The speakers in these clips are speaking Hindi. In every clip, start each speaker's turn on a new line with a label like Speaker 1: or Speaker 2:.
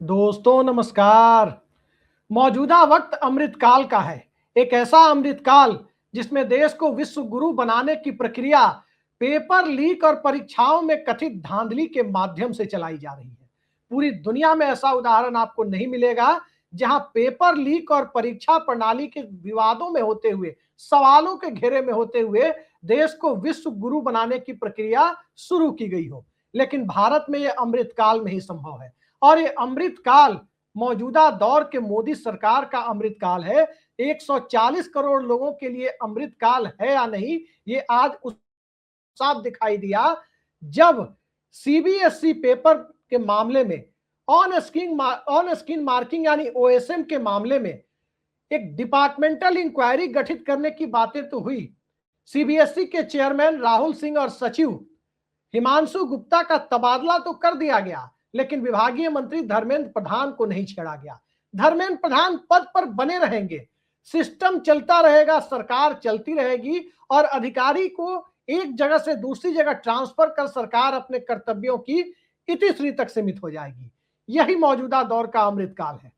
Speaker 1: दोस्तों नमस्कार। मौजूदा वक्त अमृतकाल का है। एक ऐसा अमृतकाल जिसमें देश को विश्व गुरु बनाने की प्रक्रिया पेपर लीक और परीक्षाओं में कथित धांधली के माध्यम से चलाई जा रही है। पूरी दुनिया में ऐसा उदाहरण आपको नहीं मिलेगा जहां पेपर लीक और परीक्षा प्रणाली के विवादों में होते हुए, सवालों के घेरे में होते हुए देश को विश्व गुरु बनाने की प्रक्रिया शुरू की गई हो। लेकिन भारत में यह अमृतकाल में ही संभव है। और ये अमृतकाल मौजूदा दौर के मोदी सरकार का अमृतकाल है। 140 करोड़ लोगों के लिए अमृतकाल है या नहीं, ये आज उस साफ दिखाई दिया जब सीबीएसई पेपर के मामले में ऑन स्क्रीन मार्किंग यानी ओएसएम के मामले में एक डिपार्टमेंटल इंक्वायरी गठित करने की बातें तो हुई। सीबीएसई के चेयरमैन राहुल सिंह और सचिव हिमांशु गुप्ता का तबादला तो कर दिया गया, लेकिन विभागीय मंत्री धर्मेंद्र प्रधान को नहीं छेड़ा गया। धर्मेंद्र प्रधान पद पर बने रहेंगे, सिस्टम चलता रहेगा, सरकार चलती रहेगी और अधिकारी को एक जगह से दूसरी जगह ट्रांसफर कर सरकार अपने कर्तव्यों की इतिश्री तक सीमित हो जाएगी। यही मौजूदा दौर का अमृतकाल है,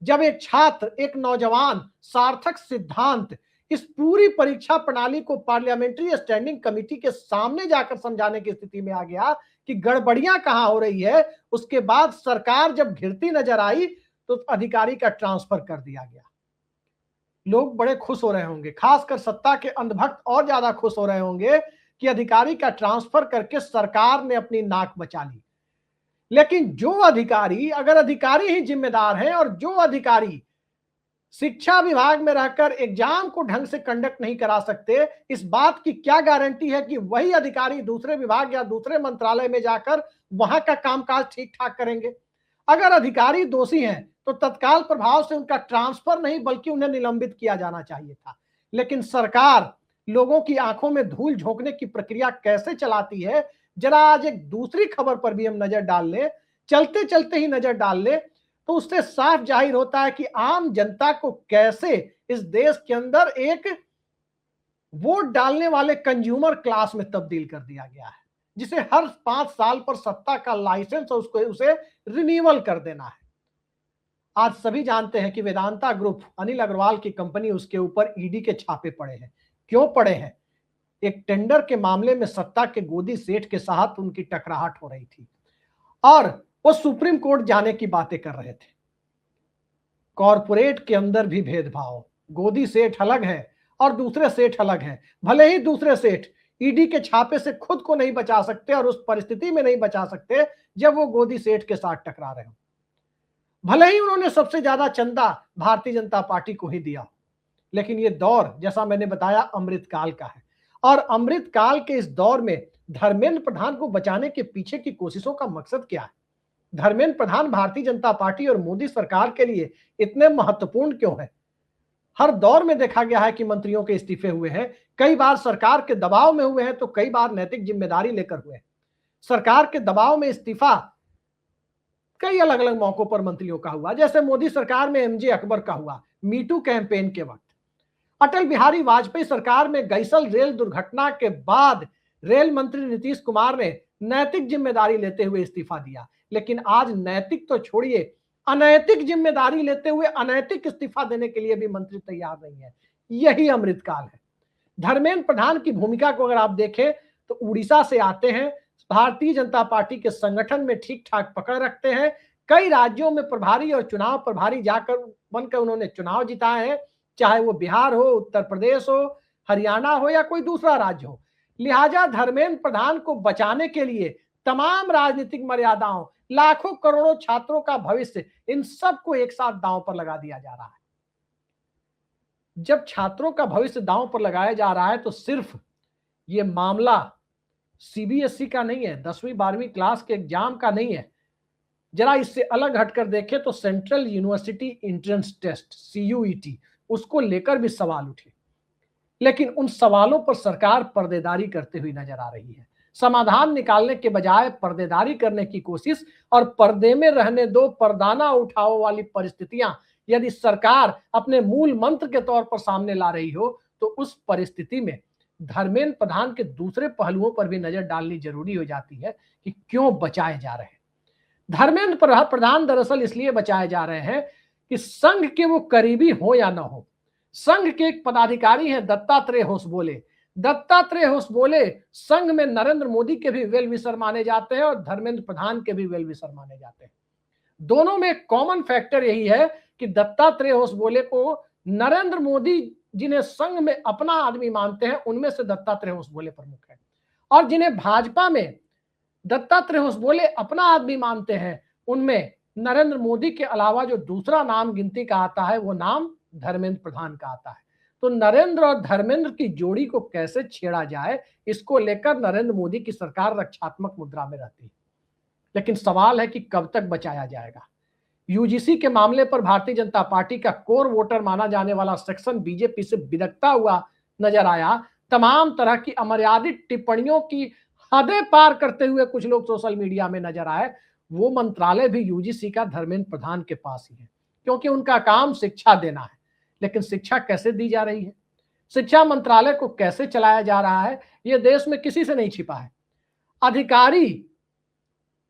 Speaker 1: जब एक छात्र, एक नौजवान सार्थक सिद्धांत इस पूरी परीक्षा प्रणाली को पार्लियामेंट्री स्टैंडिंग कमेटी के सामने जाकर समझाने की स्थिति में आ गया कि गड़बड़ियां कहां हो रही है। उसके बाद सरकार जब घिरती नजर आई तो अधिकारी का ट्रांसफर कर दिया गया। लोग बड़े खुश हो रहे होंगे, खासकर सत्ता के अंधभक्त और ज्यादा खुश हो रहे होंगे कि अधिकारी का ट्रांसफर करके सरकार ने अपनी नाक बचा ली। लेकिन जो अधिकारी, अगर अधिकारी ही जिम्मेदार हैं और जो अधिकारी शिक्षा विभाग में रहकर एग्जाम को ढंग से कंडक्ट नहीं करा सकते, इस बात की क्या गारंटी है कि वही अधिकारी दूसरे विभाग या दूसरे मंत्रालय में जाकर वहां का कामकाज ठीक ठाक करेंगे? अगर अधिकारी दोषी हैं तो तत्काल प्रभाव से उनका ट्रांसफर नहीं बल्कि उन्हें निलंबित किया जाना चाहिए था। लेकिन सरकार लोगों की आंखों में धूल झोंकने की प्रक्रिया कैसे चलाती है, जरा आज एक दूसरी खबर पर भी हम नजर डाल लें, चलते चलते ही नजर डाल लें, तो उससे साफ जाहिर होता है कि आम जनता को कैसे इस देश के अंदर एक वोट डालने वाले कंज्यूमर क्लास में तब्दील कर दिया गया है, जिसे हर 5 साल पर सत्ता का लाइसेंस और उसे रिन्यूअल कर देना है। आज सभी जानते हैं कि वेदांता ग्रुप, अनिल अग्रवाल की कंपनी, उसके ऊपर ईडी के छापे पड़े हैं। क्यों पड़े हैं? एक टेंडर के मामले में सत्ता के गोदी सेठ के साथ उनकी टकराहट हो रही थी और वो सुप्रीम कोर्ट जाने की बातें कर रहे थे। कॉरपोरेट के अंदर भी भेदभाव, गोदी सेठ अलग है और दूसरे सेठ अलग हैं। भले ही दूसरे सेठ ईडी के छापे से खुद को नहीं बचा सकते और उस परिस्थिति में नहीं बचा सकते जब वो गोदी सेठ के साथ टकरा रहे हो, भले ही उन्होंने सबसे ज्यादा चंदा भारतीय जनता पार्टी को ही दिया, लेकिन ये दौर, जैसा मैंने बताया, अमृतकाल का है। और अमृतकाल के इस दौर में धर्मेंद्र प्रधान को बचाने के पीछे की कोशिशों का मकसद क्या है? धर्मेंद्र प्रधान भारतीय जनता पार्टी और मोदी सरकार के लिए इतने महत्वपूर्ण क्यों है? हर दौर में देखा गया है कि मंत्रियों के इस्तीफे हुए हैं, कई बार सरकार के दबाव में हुए हैं तो कई बार नैतिक जिम्मेदारी लेकर हुए हैं। सरकार के दबाव में इस्तीफा कई अलग अलग मौकों पर मंत्रियों का हुआ, जैसे मोदी सरकार में एमजे अकबर का हुआ मीटू कैंपेन के वक्त। अटल बिहारी वाजपेयी सरकार में गैसल रेल दुर्घटना के बाद रेल मंत्री नीतीश कुमार ने नैतिक जिम्मेदारी लेते हुए इस्तीफा दिया। लेकिन आज नैतिक तो छोड़िए, अनैतिक जिम्मेदारी लेते हुए अनैतिक इस्तीफा देने के लिए भी मंत्री तैयार नहीं है। यही अमृतकाल है। धर्मेंद्र प्रधान की भूमिका को अगर आप देखें तो उड़ीसा से आते हैं, भारतीय जनता पार्टी के संगठन में ठीक ठाक पकड़ रखते हैं, कई राज्यों में प्रभारी और चुनाव प्रभारी जाकर बनकर उन्होंने चुनाव जिताए हैं, चाहे वो बिहार हो, उत्तर प्रदेश हो, हरियाणा हो या कोई दूसरा राज्य हो। लिहाजा धर्मेंद्र प्रधान को बचाने के लिए तमाम राजनीतिक मर्यादाओं, लाखों करोड़ों छात्रों का भविष्य, इन सबको एक साथ दांव पर लगा दिया जा रहा है। जब छात्रों का भविष्य दांव पर लगाया जा रहा है तो सिर्फ ये मामला सीबीएसई का नहीं है, 10वीं 12वीं क्लास के एग्जाम का नहीं है। जरा इससे अलग हटकर देखें तो central university entrance test, CUET, उसको लेकर भी सवाल उठे, लेकिन उन सवालों पर सरकार पर्देदारी करते हुए नजर आ रही है। समाधान निकालने के बजाय पर्देदारी करने की कोशिश और पर्दे में रहने दो, पर्दाना उठाओ वाली परिस्थितियां यदि सरकार अपने मूल मंत्र के तौर पर सामने ला रही हो तो उस परिस्थिति में धर्मेंद्र प्रधान के दूसरे पहलुओं पर भी नजर डालनी जरूरी हो जाती है कि क्यों बचाए जा रहे हैं। धर्मेंद्र प्रधान दरअसल इसलिए बचाए जा रहे हैं कि संघ के वो करीबी हो या ना हो। संघ के एक पदाधिकारी हैं दत्तात्रेय होसबोले। दत्तात्रेय होसबोले संघ में नरेंद्र मोदी के भी वेल विशर माने जाते हैं और धर्मेंद्र प्रधान के भी वेल विशर माने जाते हैं। दोनों में एक कॉमन फैक्टर यही है कि दत्तात्रेय होसबोले को नरेंद्र मोदी जिन्हें संघ में अपना आदमी मानते हैं, उनमें से दत्तात्रेय होसबोले प्रमुख है, और जिन्हें भाजपा में दत्तात्रेय होसबोले अपना आदमी मानते हैं, उनमें नरेंद्र मोदी के अलावा जो दूसरा नाम गिनती का आता है वो नाम धर्मेंद्र प्रधान का आता है। तो नरेंद्र और धर्मेंद्र की जोड़ी को कैसे छेड़ा जाए, इसको लेकर नरेंद्र मोदी की सरकार रक्षात्मक मुद्रा में रहती है। लेकिन सवाल है कि कब तक बचाया जाएगा। यूजीसी के मामले पर भारतीय जनता पार्टी का कोर वोटर माना जाने वाला सेक्शन बीजेपी से बिदकता हुआ नजर आया। तमाम तरह की अमर्यादित टिप्पणियों की हदें पार करते हुए कुछ लोग सोशल मीडिया में नजर आए। वो मंत्रालय भी यूजीसी का धर्मेंद्र प्रधान के पास ही है, क्योंकि उनका काम शिक्षा देना है। लेकिन शिक्षा कैसे दी जा रही है, शिक्षा मंत्रालय को कैसे चलाया जा रहा है, यह देश में किसी से नहीं छिपा है। अधिकारी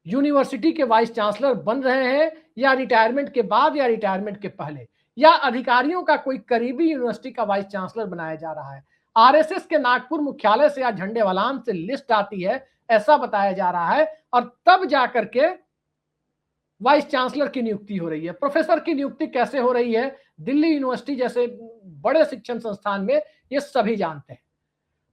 Speaker 1: यूनिवर्सिटी के वाइस चांसलर बन रहे हैं या रिटायरमेंट के बाद या रिटायरमेंट के पहले, या अधिकारियों का कोई करीबी यूनिवर्सिटी का वाइस चांसलर बनाया जा रहा है। आरएसएस के नागपुर मुख्यालय से या झंडेवालान से लिस्ट आती है, ऐसा बताया जा रहा है, और तब जाकर के वाइस चांसलर की नियुक्ति हो रही है। प्रोफेसर की नियुक्ति कैसे हो रही है दिल्ली यूनिवर्सिटी जैसे बड़े शिक्षण संस्थान में, ये सभी जानते हैं।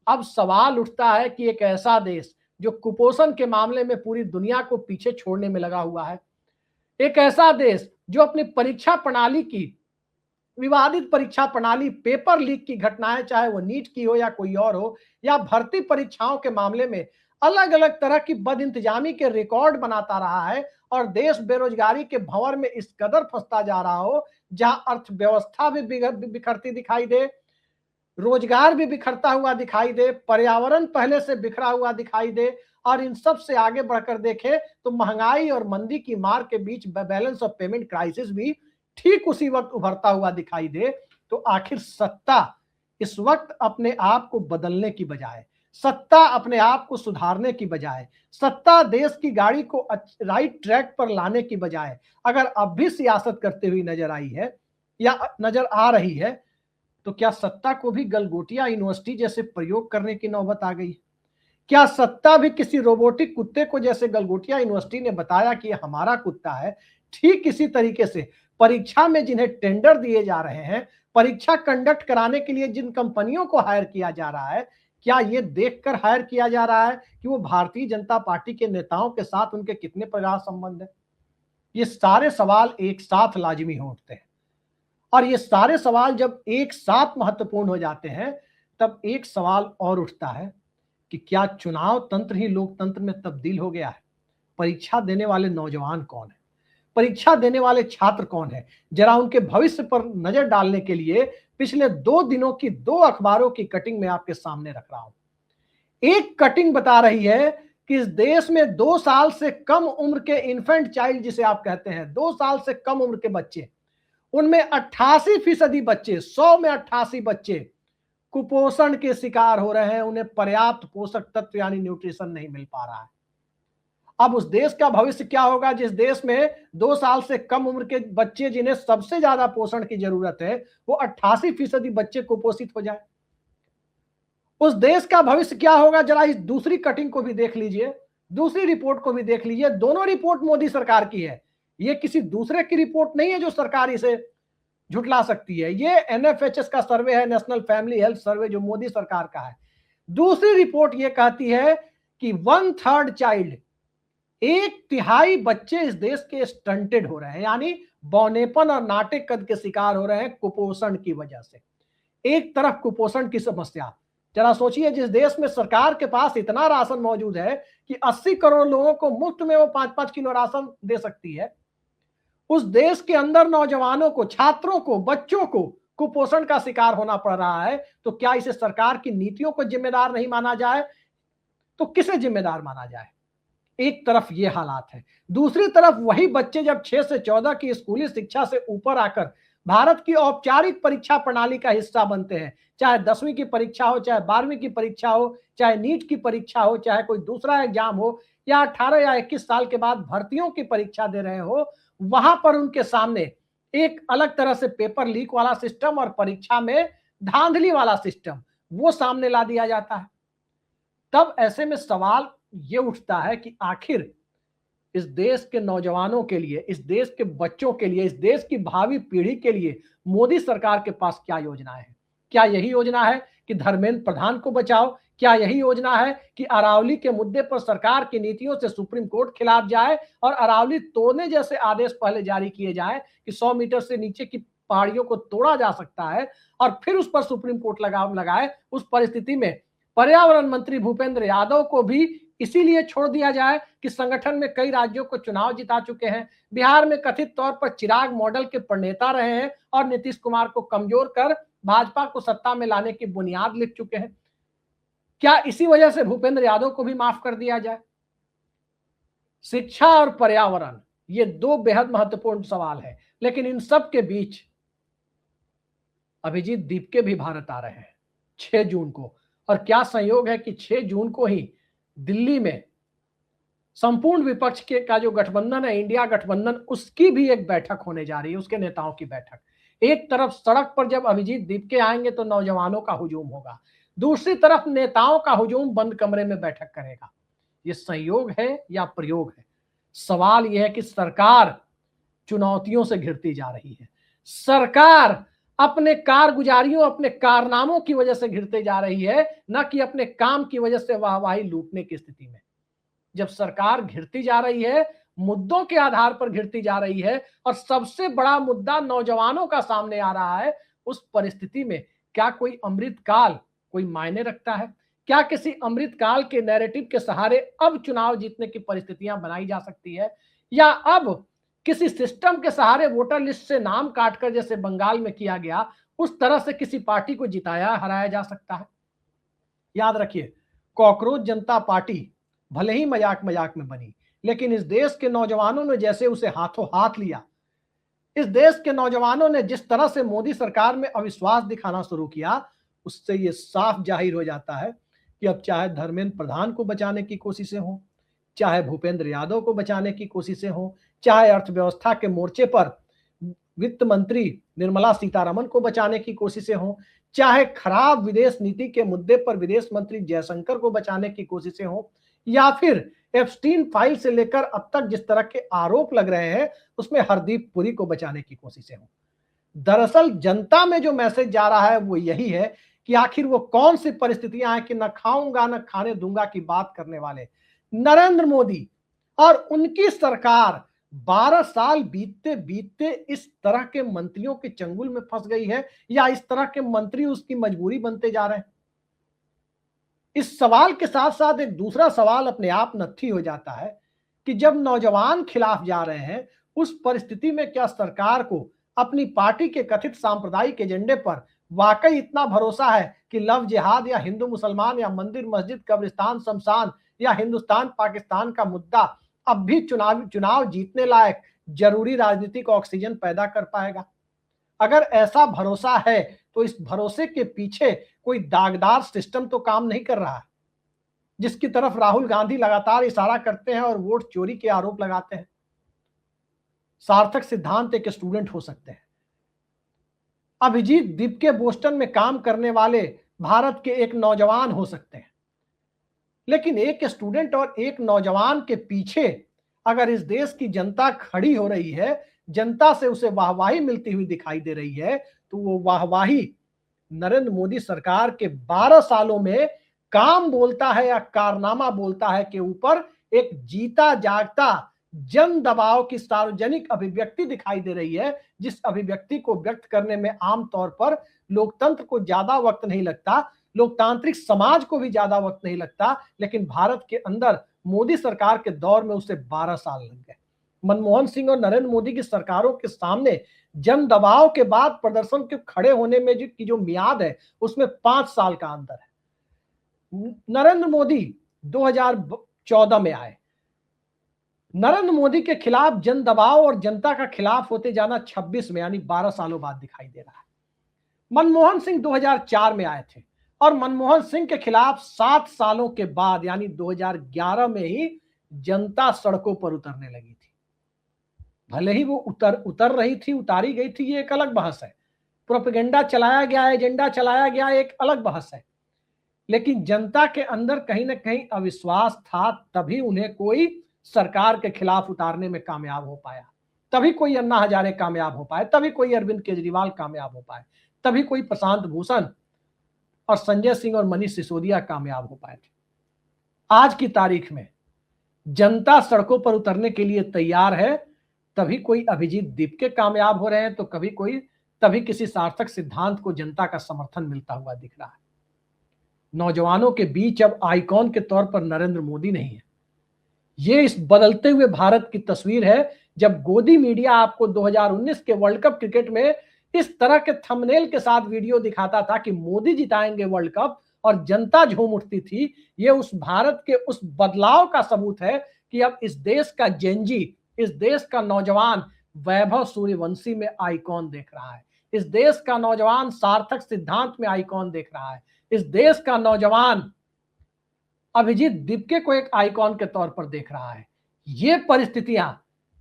Speaker 1: अब सवाल उठता है कि एक ऐसा देश जो कुपोषण के मामले में पूरी दुनिया को पीछे छोड़ने में लगा हुआ है, एक ऐसा देश जो अपनी परीक्षा प्रणाली की, विवादित परीक्षा प्रणाली, पेपर लीक की घटनाएं, चाहे वो नीट की हो या कोई और हो, या भर्ती परीक्षाओं के मामले में अलग अलग तरह की बदइंतजामी के रिकॉर्ड बनाता रहा है, और देश बेरोजगारी के भंवर में इस कदर फंसता जा रहा हो, जहां अर्थव्यवस्था भी बिखरती दिखाई दे, रोजगार भी बिखरता हुआ दिखाई दे, पर्यावरण पहले से बिखरा हुआ दिखाई दे, और इन सब से आगे बढ़कर देखें तो महंगाई और मंदी की मार के बीच बैलेंस ऑफ पेमेंट क्राइसिस भी ठीक उसी वक्त उभरता हुआ दिखाई दे। तो आखिर सत्ता इस वक्त अपने आप को बदलने की बजाय, सत्ता अपने आप को सुधारने की बजाय, सत्ता देश की गाड़ी को राइट ट्रैक पर लाने की बजाय अगर अब भी सियासत करते हुई नजर आई है या नजर आ रही है, तो क्या सत्ता को भी गलगोटिया यूनिवर्सिटी जैसे प्रयोग करने की नौबत आ गई? क्या सत्ता भी किसी रोबोटिक कुत्ते को, जैसे गलगोटिया यूनिवर्सिटी ने बताया कि हमारा कुत्ता है, ठीक इसी तरीके से परीक्षा में जिन्हें टेंडर दिए जा रहे हैं, परीक्षा कंडक्ट कराने के लिए जिन कंपनियों को हायर किया जा रहा है, क्या ये देखकर हायर किया जा रहा है कि वो भारतीय जनता पार्टी के नेताओं के साथ उनके कितने प्रगाढ़ संबंध है? ये सारे सवाल एक साथ लाजिमी हो उठते हैं, और ये सारे सवाल जब एक साथ महत्वपूर्ण हो जाते हैं, तब एक सवाल और उठता है कि क्या चुनाव तंत्र ही लोकतंत्र में तब्दील हो गया है? परीक्षा देने वाले नौजवान कौन है? परीक्षा देने वाले छात्र कौन है? जरा उनके भविष्य पर नजर डालने के लिए पिछले 2 दिनों की 2 अखबारों की कटिंग में आपके सामने रख रहा हूं। एक कटिंग बता रही है कि इस देश में 2 साल से कम उम्र के इन्फेंट चाइल्ड, जिसे आप कहते हैं 2 साल से कम उम्र के बच्चे, उनमें 88% बच्चे, 100 में 88 बच्चे कुपोषण के शिकार हो रहे हैं। उन्हें पर्याप्त पोषक तत्व यानी न्यूट्रिशन नहीं मिल पा रहा है। अब उस देश का भविष्य क्या होगा जिस देश में 2 साल से कम उम्र के बच्चे, जिन्हें सबसे ज्यादा पोषण की जरूरत है, वो 88% बच्चे कुपोषित हो जाए? उस देश का भविष्य क्या होगा? जरा इस दूसरी कटिंग को भी देख लीजिए, दूसरी रिपोर्ट को भी देख लीजिए। दोनों रिपोर्ट मोदी सरकार की है, ये किसी दूसरे की रिपोर्ट नहीं है जो सरकार इसे झुटला सकती है। ये एनएफएचएस का सर्वे है, नेशनल फैमिली हेल्थ सर्वे, जो मोदी सरकार का है। दूसरी रिपोर्ट ये कहती है कि 1/3 चाइल्ड, 1/3 बच्चे इस देश के स्टंटेड हो रहे हैं, यानी बौनेपन और नाटे कद के शिकार हो रहे हैं कुपोषण की वजह से। एक तरफ कुपोषण की समस्या, जरा सोचिए, जिस देश में सरकार के पास इतना राशन मौजूद है कि 80 करोड़ लोगों को मुफ्त में वो 5-5 किलो राशन दे सकती है, उस देश के अंदर नौजवानों को, छात्रों को, बच्चों को कुपोषण का शिकार होना पड़ रहा है। तो क्या इसे सरकार की नीतियों को जिम्मेदार नहीं माना जाए तो किसे जिम्मेदार माना जाए? एक तरफ ये हालात है, दूसरी तरफ वही बच्चे जब 6 से 14 की स्कूली शिक्षा से ऊपर आकर भारत की औपचारिक परीक्षा प्रणाली का हिस्सा बनते हैं, चाहे 10वीं की परीक्षा हो, चाहे 12वीं की परीक्षा हो, चाहे नीट की परीक्षा हो, चाहे कोई दूसरा एग्जाम हो, या 18 या 21 साल के बाद भर्तियों की परीक्षा दे रहे हो, वहां पर उनके सामने एक अलग तरह से पेपर लीक वाला सिस्टम और परीक्षा में धांधली वाला सिस्टम वो सामने ला दिया जाता है। तब ऐसे में सवाल ये उठता है कि आखिर इस देश के नौजवानों के लिए, इस देश के बच्चों के लिए, इस देश की भावी पीढ़ी के लिए मोदी सरकार के पास क्या योजनाएं हैं? क्या यही योजना है कि धर्मेंद्र प्रधान को बचाओ? क्या यही योजना है कि अरावली के मुद्दे पर सरकार की नीतियों से सुप्रीम कोर्ट खिलाफ जाए और अरावली तोड़ने जैसे आदेश पहले जारी किए जाए कि 100 मीटर से नीचे की पहाड़ियों को तोड़ा जा सकता है और फिर उस पर सुप्रीम कोर्ट लगाम लगाए? उस परिस्थिति में पर्यावरण मंत्री भूपेंद्र यादव को भी इसीलिए छोड़ दिया जाए कि संगठन में कई राज्यों को चुनाव जिता चुके हैं, बिहार में कथित तौर पर चिराग मॉडल के प्रणेता रहे हैं और नीतीश कुमार को कमजोर कर भाजपा को सत्ता में लाने की बुनियाद लिख चुके हैं। क्या इसी वजह से भूपेंद्र यादव को भी माफ कर दिया जाए? शिक्षा और पर्यावरण ये दो बेहद महत्वपूर्ण सवाल है, लेकिन इन सब के बीच अभिजीत दीपके भी भारत आ रहे हैं 6 जून को। और क्या संयोग है कि 6 जून को ही दिल्ली में संपूर्ण विपक्ष के का जो गठबंधन है, इंडिया गठबंधन, उसकी भी एक बैठक होने जा रही है, उसके नेताओं की बैठक। एक तरफ सड़क पर जब अभिजीत दीपके आएंगे तो नौजवानों का हुजूम होगा, दूसरी तरफ नेताओं का हुजूम बंद कमरे में बैठक करेगा। ये संयोग है या प्रयोग है? सवाल यह है कि सरकार चुनौतियों से घिरती जा रही है, सरकार अपने कारगुजारियों, अपने कारनामों की वजह से घिरते जा रही है, न कि अपने काम की वजह से वाहवाही लूटने की स्थिति में। जब सरकार घिरती जा रही है, मुद्दों के आधार पर घिरती जा रही है और सबसे बड़ा मुद्दा नौजवानों का सामने आ रहा है, उस परिस्थिति में क्या कोई अमृतकाल कोई मायने रखता है? क्या किसी अमृतकाल के नैरेटिव के सहारे अब चुनाव जीतने की परिस्थितियां बनाई जा सकती है, या अब किसी सिस्टम के सहारे वोटर लिस्ट से नाम काटकर जैसे बंगाल में किया गया, उस तरह से किसी पार्टी को जिताया हराया जा सकता है? याद रखिए, कॉकरोच जनता पार्टी भले ही मजाक मजाक में बनी, लेकिन इस देश के नौजवानों ने जैसे उसे हाथों हाथ लिया, इस देश के नौजवानों ने जिस तरह से मोदी सरकार में अविश्वास दिखाना शुरू किया, उससे यह साफ जाहिर हो जाता है कि अब चाहे धर्मेंद्र प्रधान को बचाने की कोशिशें हों, चाहे भूपेंद्र यादव को बचाने की कोशिशें हों, चाहे अर्थव्यवस्था के मोर्चे पर वित्त मंत्री निर्मला सीतारमण को बचाने की कोशिशें हों, चाहे खराब विदेश नीति के मुद्दे पर विदेश मंत्री जयशंकर को बचाने की कोशिशें हों, या फिर एप्स्टीन फाइल से लेकर अब तक जिस तरह के आरोप लग रहे हैं उसमें हरदीप पुरी को बचाने की कोशिशें हों। दरअसल जनता में जो मैसेज जा रहा है वो यही है कि आखिर वो कौन सी परिस्थितियां हैं कि न खाऊंगा न खाने दूंगा की बात करने वाले नरेंद्र मोदी और उनकी सरकार 12 साल बीतते बीतते इस तरह के मंत्रियों के चंगुल में फंस गई है, या इस तरह के मंत्री उसकी मजबूरी बनते जा रहे हैं। इस सवाल के साथ साथ एक दूसरा सवाल अपने आप नत्थी हो जाता है कि जब नौजवान खिलाफ जा रहे हैं, उस परिस्थिति में क्या सरकार को अपनी पार्टी के कथित सांप्रदायिक एजेंडे पर वाकई इतना भरोसा है कि लव जिहाद या हिंदू मुसलमान या मंदिर मस्जिद कब्रिस्तान शमशान या हिंदुस्तान पाकिस्तान का मुद्दा अब भी चुनाव जीतने लायक जरूरी राजनीतिक ऑक्सीजन पैदा कर पाएगा? अगर ऐसा भरोसा है तो इस भरोसे के पीछे कोई दागदार सिस्टम तो काम नहीं कर रहा है, जिसकी तरफ राहुल गांधी लगातार इशारा करते हैं और वोट चोरी के आरोप लगाते हैं। सार्थक सिद्धांत एक स्टूडेंट हो सकते हैं, अभिजीत दीपके बोस्टन में काम करने वाले भारत के एक नौजवान हो सकते हैं, लेकिन एक स्टूडेंट और एक नौजवान के पीछे अगर इस देश की जनता खड़ी हो रही है, जनता से उसे वाहवाही मिलती हुई दिखाई दे रही है, तो वो वाहवाही नरेंद्र मोदी सरकार के 12 सालों में काम बोलता है या कारनामा बोलता है के ऊपर एक जीता जागता जन दबाव की सार्वजनिक अभिव्यक्ति दिखाई दे रही है, जिस अभिव्यक्ति को व्यक्त करने में आमतौर पर लोकतंत्र को ज्यादा वक्त नहीं लगता, लोकतांत्रिक समाज को भी ज्यादा वक्त नहीं लगता, लेकिन भारत के अंदर मोदी सरकार के दौर में उसे 12 साल लग गए। मनमोहन सिंह और नरेंद्र मोदी की सरकारों के सामने जन दबाव के बाद प्रदर्शन के खड़े होने में जो मियाद है उसमें 5 साल का अंतर है। नरेंद्र मोदी 2014 में आए, नरेंद्र मोदी के खिलाफ जन दबाव और जनता का खिलाफ होते जाना 26 में यानी 12 सालों बाद दिखाई दे रहा है। मनमोहन सिंह 2004 में आए थे और मनमोहन सिंह के खिलाफ 7 सालों के बाद यानी 2011 में ही जनता सड़कों पर उतरने लगी थी। भले ही वो उतर रही थी, उतारी गई थी, ये एक अलग बहस है। प्रोपेगेंडा चलाया गया, एजेंडा चलाया गया, एक अलग बहस है। लेकिन जनता के अंदर कहीं ना कहीं अविश्वास था, तभी उन्हें कोई सरकार के खिलाफ उतारने में कामयाब हो पाया, तभी कोई अन्ना हजारे कामयाब हो पाए, तभी कोई अरविंद केजरीवाल कामयाब हो पाए, तभी कोई प्रशांत भूषण और संजय सिंह और मनीष सिसोदिया कामयाब हो पाए थे। आज की तारीख में जनता सड़कों पर उतरने के लिए तैयार है, तभी कोई अभिजीत दीपके कामयाब हो रहे हैं, तो तभी किसी सार्थक सिद्धांत को जनता का समर्थन मिलता हुआ दिख रहा है। नौजवानों के बीच अब आइकॉन के तौर पर नरेंद्र मोदी नहीं है। ये इस बदलते हुए भारत की तस्वीर है, जब गोदी मीडिया आपको 2019 के वर्ल्ड कप क्रिकेट में इस तरह के थंबनेल के साथ वीडियो दिखाता था कि मोदी जिताएंगे वर्ल्ड कप और जनता झूम उठती थी। ये उस भारत के उस बदलाव का सबूत है कि अब इस देश का जेनजी, इस देश का नौजवान वैभव सूर्यवंशी में आइकॉन देख रहा है। इस देश का नौजवान सार्थक सिद्धांत में आइकॉन देख रहा है। इस देश का नौजवान अभिजीत दीपके को एक आइकॉन के तौर पर देख रहा है। ये परिस्थितियां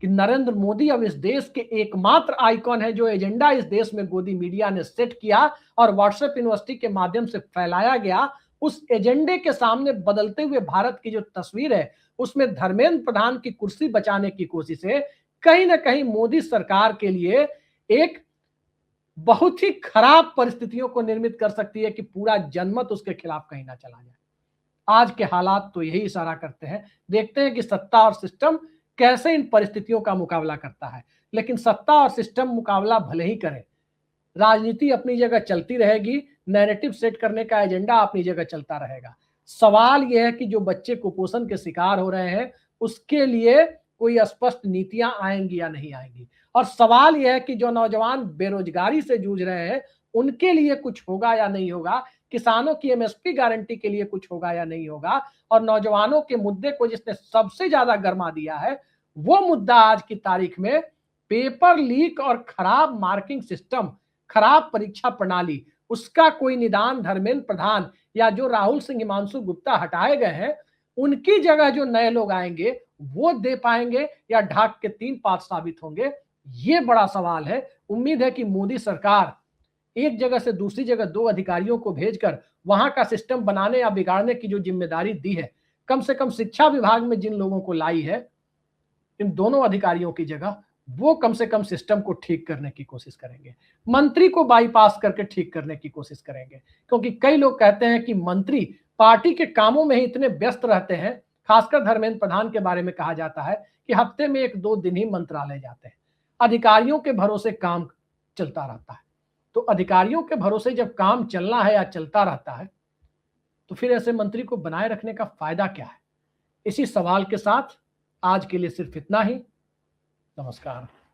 Speaker 1: कि नरेंद्र मोदी अब इस देश के एकमात्र आइकॉन है, जो एजेंडा इस देश में गोदी मीडिया ने सेट किया और व्हाट्सएप यूनिवर्सिटी के माध्यम से फैलाया गया, उस एजेंडे के सामने बदलते हुए भारत की जो तस्वीर है, उसमें धर्मेंद्र प्रधान की कुर्सी बचाने की कोशिश है कहीं ना कहीं मोदी सरकार के लिए एक बहुत ही खराब परिस्थितियों को निर्मित कर सकती है कि पूरा जनमत उसके खिलाफ कहीं ना चला जाए। आज के हालात तो यही इशारा करते हैं। देखते हैं कि सत्ता और सिस्टम कैसे इन परिस्थितियों का मुकाबला करता है। लेकिन सत्ता और सिस्टम मुकाबला भले ही करे, राजनीति अपनी जगह चलती रहेगी, नैरेटिव सेट करने का एजेंडा अपनी जगह चलता रहेगा। सवाल यह है कि जो बच्चे कुपोषण के शिकार हो रहे हैं, उसके लिए कोई स्पष्ट नीतियां आएंगी या नहीं आएंगी। और सवाल यह है कि जो नौजवान बेरोजगारी से जूझ रहे हैं, उनके लिए कुछ होगा या नहीं होगा। किसानों की एमएसपी गारंटी के लिए कुछ होगा या नहीं होगा। और नौजवानों के मुद्दे को जिसने सबसे ज्यादा गरमा दिया है, वो मुद्दा आज की तारीख में पेपर लीक और खराब मार्किंग सिस्टम, खराब परीक्षा प्रणाली, उसका कोई निदान धर्मेंद्र प्रधान या जो राहुल सिंह, हिमांशु गुप्ता हटाए गए हैं, उनकी जगह जो नए लोग आएंगे वो दे पाएंगे या ढाक के 3 पात साबित होंगे, ये बड़ा सवाल है। उम्मीद है कि मोदी सरकार एक जगह से दूसरी जगह 2 अधिकारियों को भेजकर वहां का सिस्टम बनाने या बिगाड़ने की जो जिम्मेदारी दी है, कम से कम शिक्षा विभाग में जिन लोगों को लाई है, इन दोनों अधिकारियों की जगह, वो कम से कम सिस्टम को ठीक करने की कोशिश करेंगे, मंत्री को बाईपास करके ठीक करने की कोशिश करेंगे। क्योंकि कई लोग कहते हैं कि मंत्री पार्टी के कामों में ही इतने व्यस्त रहते हैं, खासकर धर्मेंद्र प्रधान के बारे में कहा जाता है कि हफ्ते में 1-2 दिन ही मंत्रालय जाते हैं, अधिकारियों के भरोसे काम चलता रहता है। तो अधिकारियों के भरोसे जब काम चलना है या चलता रहता है, तो फिर ऐसे मंत्री को बनाए रखने का फायदा क्या है? इसी सवाल के साथ आज के लिए सिर्फ इतना ही। नमस्कार।